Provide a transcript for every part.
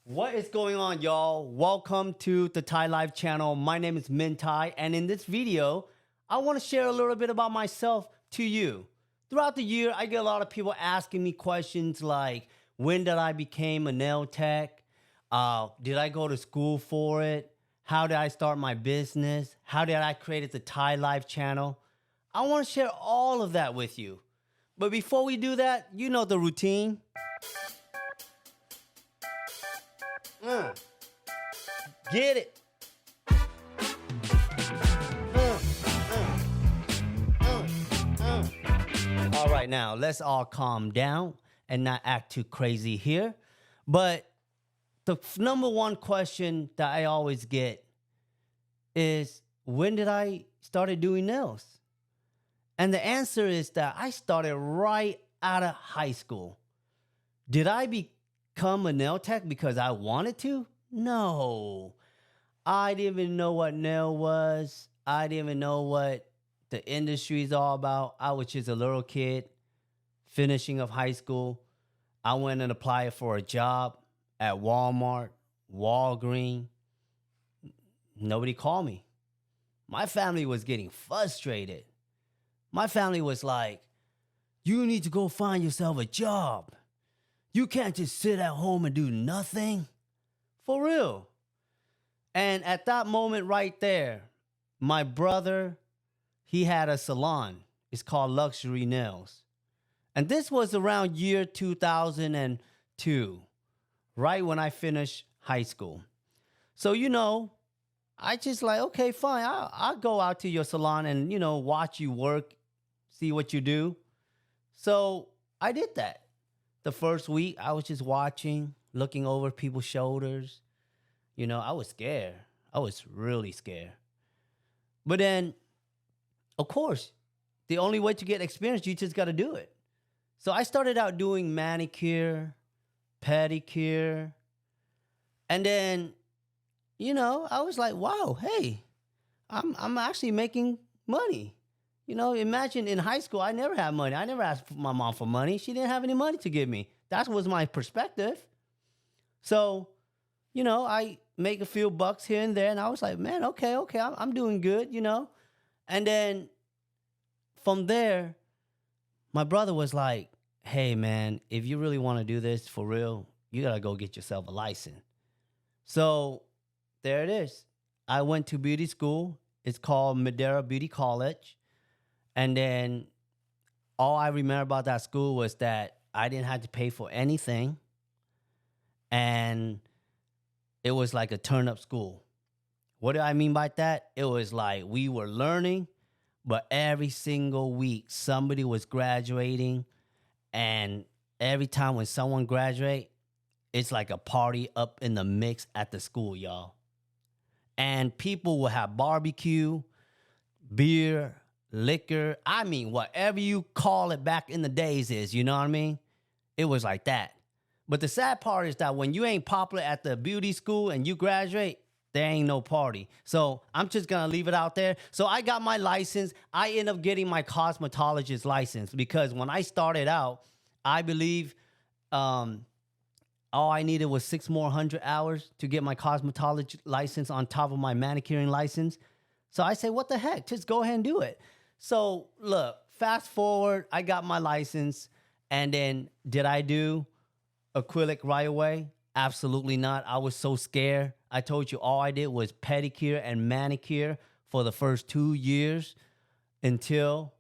What is going on, y'all? Welcome to the Thai Life channel. My name is Min Thai, and in this video, I want to share a little bit about myself to you. Throughout the year, I get a lot of people asking me questions like, when did I become a nail tech? Did I go to school for it? How did I start my business? How did I create the Thai Life channel? I want to share all of that with you. But before we do that, you know the routine. Get it. All right, now let's all calm down and not act too crazy here. But the number one question that I always get is, when did I started doing nails? And the answer is that I started right out of high school. Did I become a nail tech because I wanted to? No. I didn't even know what nail was. I didn't even know what the industry is all about. I was just a little kid finishing up high school. I went and applied for a job at Walmart, Walgreens. Nobody called me. My family was getting frustrated. My family was like, you need to go find yourself a job. You can't just sit at home and do nothing. For real. And at that moment right there, my brother, he had a salon. It's called Luxury Nails. And this was around year 2002, right when I finished high school. So, I just like, okay, fine. I'll go out to your salon and, watch you work, see what you do. So I did that. The first week, I was just watching, looking over people's shoulders. I was scared. I was really scared. But then, of course, the only way to get experience, you just got to do it. So I started out doing manicure, pedicure. And then, I was like, wow, hey, I'm actually making money. Imagine in high school, I never had money. I never asked my mom for money. She didn't have any money to give me. That was my perspective. So, I make a few bucks here and there. And I was like, man, okay, I'm doing good, And then from there, my brother was like, hey, man, if you really want to do this for real, you got to go get yourself a license. So there it is. I went to beauty school. It's called Madeira Beauty College. And then all I remember about that school was that I didn't have to pay for anything. And it was like a turn-up school. What do I mean by that? It was like we were learning, but every single week somebody was graduating. And every time when someone graduates, it's like a party up in the mix at the school, y'all. And people will have barbecue, beer, liquor. I mean, whatever you call it back in the days is, you know what I mean? It was like that. But the sad part is that when you ain't popular at the beauty school and you graduate, there ain't no party. So I'm just going to leave it out there. So I got my license. I ended up getting my cosmetologist license because when I started out, I believe all I needed was 600 more hours to get my cosmetology license on top of my manicuring license. So I say, what the heck? Just go ahead and do it. So look, fast forward, I got my license. And then did I do acrylic right away? Absolutely not. I was so scared. I told you all I did was pedicure and manicure for the first 2 years until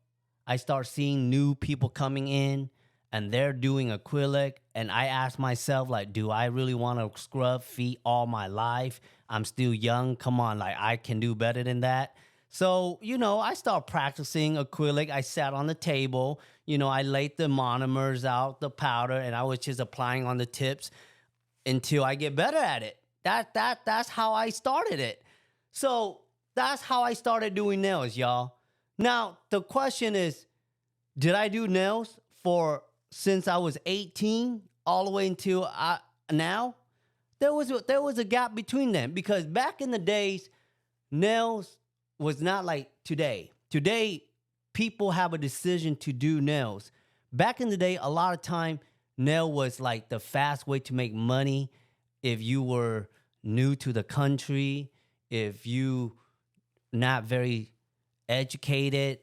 I start seeing new people coming in and they're doing acrylic. And I asked myself, like, do I really want to scrub feet all my life? I'm still young. Come on, like, I can do better than that. So, I started practicing acrylic. I sat on the table. I laid the monomers out, the powder, and I was just applying on the tips until I get better at it. That's how I started it. So that's how I started doing nails, y'all. Now, the question is, did I do nails since I was 18 all the way until now? There was a gap between them because back in the days, nails was not like today. Today, people have a decision to do nails. Back in the day, a lot of time, nail was like the fast way to make money. if you were new to the country, if you not very educated.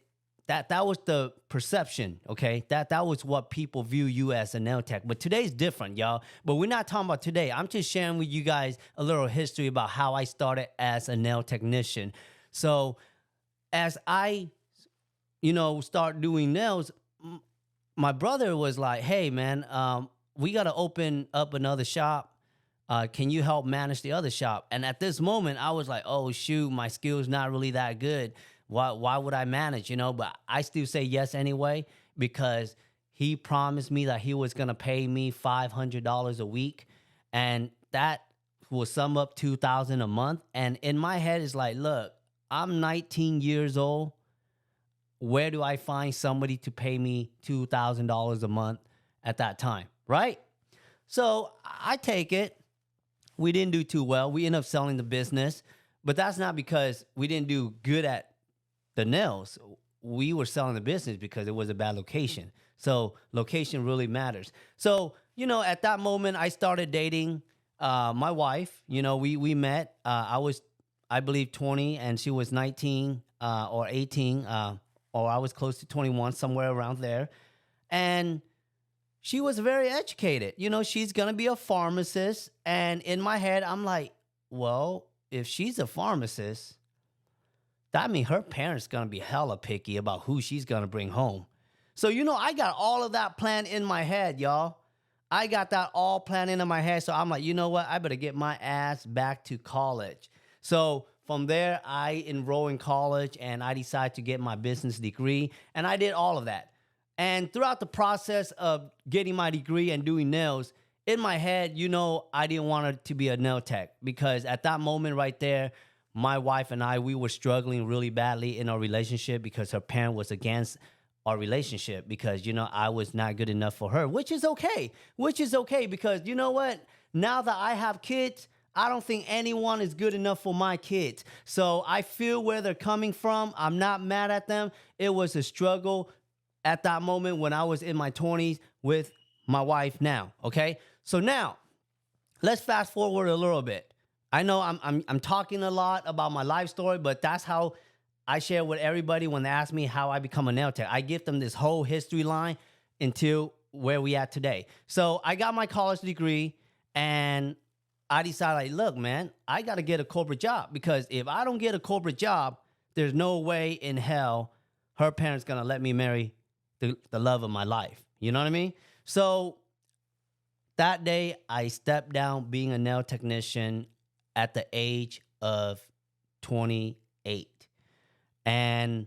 That was the perception, okay? That was what people view you as a nail tech. But today's different, y'all. But we're not talking about today. I'm just sharing with you guys a little history about how I started as a nail technician. So as I, start doing nails, my brother was like, "Hey, man, we got to open up another shop. Can you help manage the other shop?" And at this moment, I was like, "Oh shoot, my skills not really that good. Why would I manage?" But I still say yes anyway because he promised me that he was gonna pay me $500 a week, and that will sum up 2,000 a month. And in my head, it's like, look, I'm 19 years old. Where do I find somebody to pay me $2,000 a month at that time, right? So I take it. We didn't do too well. We ended up selling the business, but that's not because we didn't do good at the nails. We were selling the business because it was a bad location. So location really matters. So, at that moment, I started dating my wife. We met. I believe, 20, and she was 19 or 18, or I was close to 21, somewhere around there. And she was very educated. She's going to be a pharmacist. And in my head, I'm like, well, if she's a pharmacist, that means her parents going to be hella picky about who she's going to bring home. So, I got all of that planned in my head, y'all. I got that all planned into my head. So I'm like, you know what? I better get my ass back to college. So from there, I enrolled in college and I decided to get my business degree. And I did all of that. And throughout the process of getting my degree and doing nails, in my head, I didn't want her to be a nail tech because at that moment right there, my wife and we were struggling really badly in our relationship because her parent was against our relationship because, I was not good enough for her, which is okay because you know what? Now that I have kids, I don't think anyone is good enough for my kids. So I feel where they're coming from. I'm not mad at them. It was a struggle at that moment when I was in my 20s with my wife now, okay? So now, let's fast forward a little bit. I know I'm talking a lot about my life story, but that's how I share with everybody when they ask me how I become a nail tech. I give them this whole history line until where we at today. So I got my college degree and I decided, like, look, man, I got to get a corporate job because if I don't get a corporate job, there's no way in hell her parents going to let me marry the love of my life. You know what I mean? So that day, I stepped down being a nail technician at the age of 28. And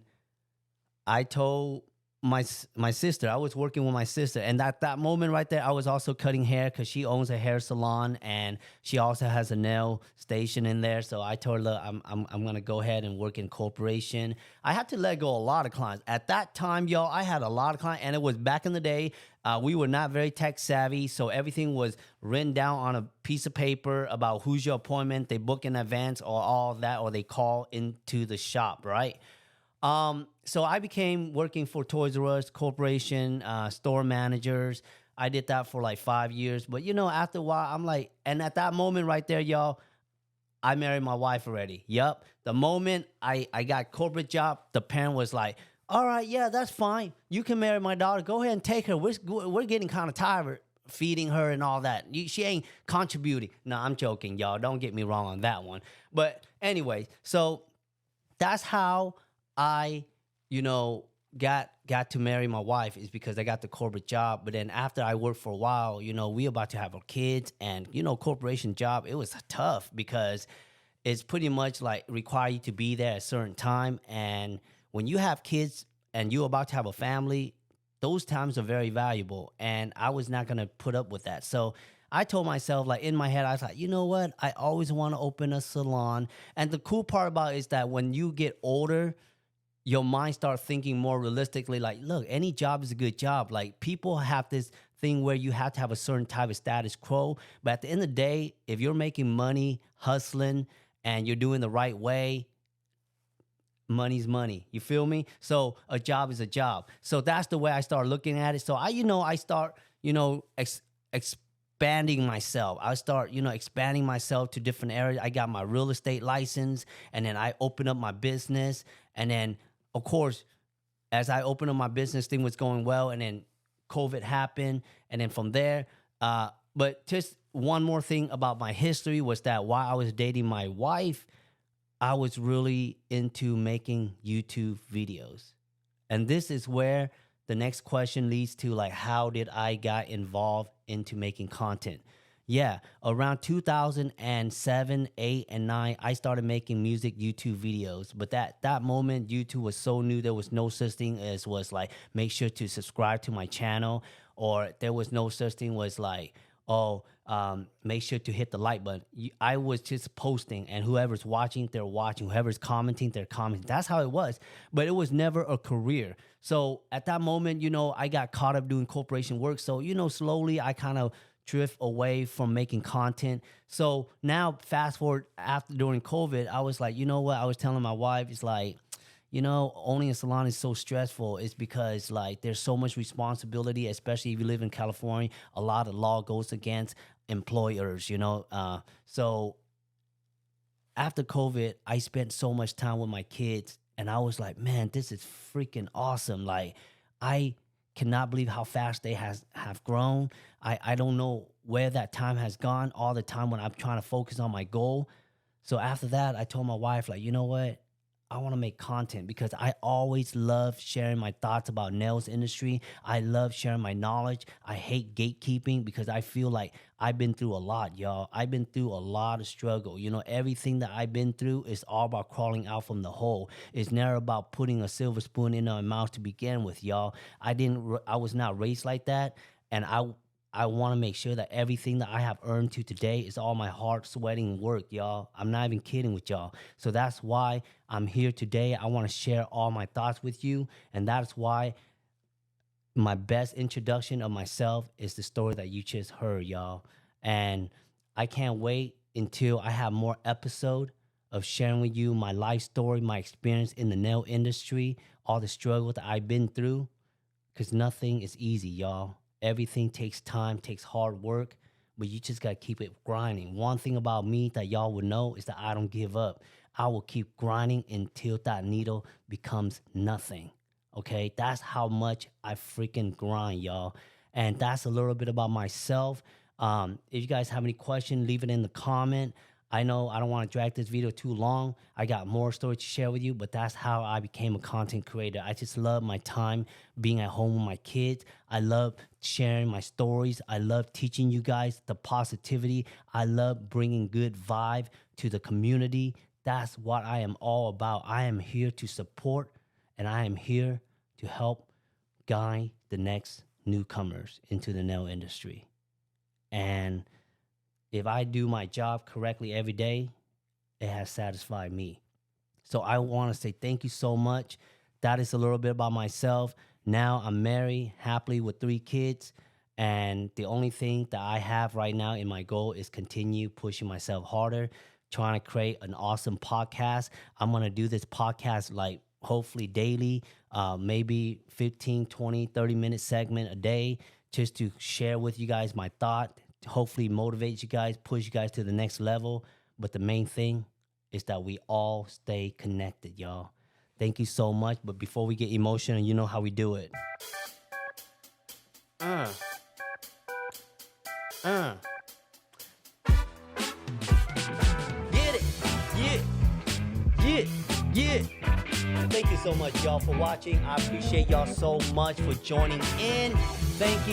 I told my sister, I was working with my sister, and at that moment right there, I was also cutting hair because she owns a hair salon and she also has a nail station in there. So I told her, look, I'm gonna go ahead and work in corporation. I had to let go a lot of clients at that time, y'all. I had a lot of clients, and it was back in the day. We were not very tech savvy, so everything was written down on a piece of paper about who's your appointment. They book in advance or all that, or they call into the shop, right? So I became working for Toys R Us Corporation, store managers. I did that for like 5 years. But, after a while, I'm like, and at that moment right there, y'all, I married my wife already. Yup. The moment I got corporate job, the parent was like, all right, yeah, that's fine. You can marry my daughter. Go ahead and take her. We're getting kind of tired feeding her and all that. She ain't contributing. No, I'm joking, y'all. Don't get me wrong on that one. But anyway, so that's how I, got to marry my wife is because I got the corporate job. But then after I worked for a while, we about to have our kids and, corporation job, it was tough because it's pretty much like require you to be there at a certain time. And when you have kids and you're about to have a family, those times are very valuable. And I was not going to put up with that. So I told myself, like in my head, I was like, you know what? I always want to open a salon. And the cool part about it is that when you get older, your mind starts thinking more realistically, like, look, any job is a good job. Like people have this thing where you have to have a certain type of status quo. But at the end of the day, if you're making money, hustling, and you're doing the right way, money's money. You feel me? So a job is a job. So that's the way I start looking at it. So I start, expanding expanding myself. I start, expanding myself to different areas. I got my real estate license, and then I opened up my business. And then, of course, as I opened up my business, thing was going well, and then COVID happened. And then from there, but just one more thing about my history was that while I was dating my wife, I was really into making YouTube videos. And this is where the next question leads to, like, how did I get involved into making content? Yeah, around 2007, 8, and 9, I started making music YouTube videos. But that moment, YouTube was so new. There was no such thing as was like, make sure to subscribe to my channel. Or there was no such thing was like, make sure to hit the like button. I was just posting, and whoever's watching, they're watching. Whoever's commenting, they're commenting. That's how it was. But it was never a career. So at that moment, I got caught up doing corporation work. So, slowly I kind of drift away from making content. So now fast forward during COVID, I was like, you know what? I was telling my wife, it's like, owning a salon is so stressful. It's because like there's so much responsibility, especially if you live in California. A lot of law goes against employers, So after COVID, I spent so much time with my kids, and I was like, man, this is freaking awesome. Like, I cannot believe how fast they have grown. I don't know where that time has gone, all the time when I'm trying to focus on my goal. So after that, I told my wife, like, you know what? I want to make content because I always love sharing my thoughts about nails industry. I love sharing my knowledge. I hate gatekeeping because I feel like I've been through a lot, y'all. I've been through a lot of struggle. Everything that I've been through is all about crawling out from the hole. It's never about putting a silver spoon in my mouth to begin with, y'all. I was not raised like that. And I want to make sure that everything that I have earned to today is all my hard sweating work, y'all. I'm not even kidding with y'all. So that's why I'm here today. I want to share all my thoughts with you. And that's why my best introduction of myself is the story that you just heard, y'all. And I can't wait until I have more episode of sharing with you my life story, my experience in the nail industry, all the struggle that I've been through, because nothing is easy, y'all. Everything takes time, takes hard work, but you just got to keep it grinding. One thing about me that y'all would know is that I don't give up. I will keep grinding until that needle becomes nothing, okay? That's how much I freaking grind, y'all. And that's a little bit about myself. If you guys have any questions, leave it in the comment. I know I don't want to drag this video too long. I got more stories to share with you, but that's how I became a content creator. I just love my time being at home with my kids. I love sharing my stories. I love teaching you guys the positivity. I love bringing good vibe to the community. That's what I am all about. I am here to support, and I am here to help guide the next newcomers into the nail industry. And if I do my job correctly every day, it has satisfied me. So I want to say thank you so much. That is a little bit about myself. Now I'm married, happily with 3 kids. And the only thing that I have right now in my goal is continue pushing myself harder, trying to create an awesome podcast. I'm going to do this podcast like hopefully daily, maybe 15, 20, 30-minute segment a day, just to share with you guys my thought, hopefully motivate you guys, push you guys to the next level. But the main thing is that we all stay connected, y'all. Thank you so much. But before we get emotional, you know how we do it. Get it. Yeah. Thank you so much, y'all, for watching. I appreciate y'all so much for joining in. Thank you.